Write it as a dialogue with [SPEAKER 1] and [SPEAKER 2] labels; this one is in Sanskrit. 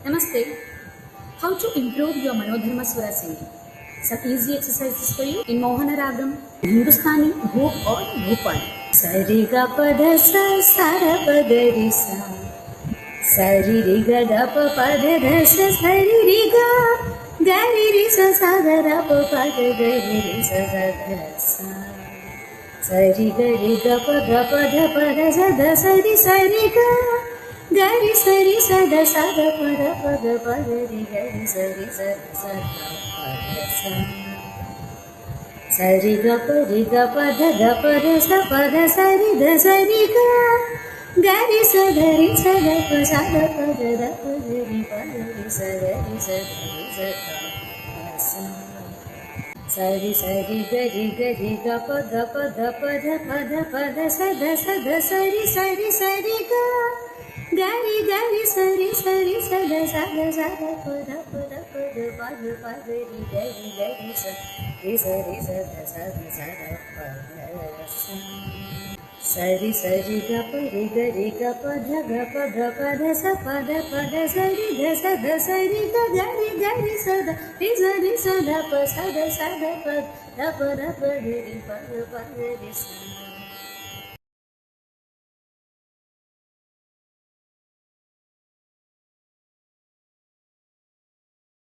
[SPEAKER 1] Namaste. How to improve your Manodharma Swara singing? Some easy exercises for you in Mohana Ragam, Hindustani, Bhop or Bhopal. Sari ga pada sa sara pada ri sa. Sari ri ga da pa pada da sa sari ri ga. Gari ri sa sa ga da pa pada gari ri sa sa ga sa. Sari ga ri ga pa da sa da sari sari ga. Gari sari sada sada pada pada pada ri gari sari sada sada pada sa. Sari ga pa da sa pada sari da sari ga. Gari sada ri sada pa sada pada da pada ri sada ri sada ri sada pa sa. Sari sari gari ga pa da pada sada sada sari sari sari ga. Gari gari sari sari sada sada sada pada pada ri gari sari sada sada sada pada sa. Sari sari ga pada sa pada sari ga sada sari ga gari sada ri sada pa sada sada pada ri sa.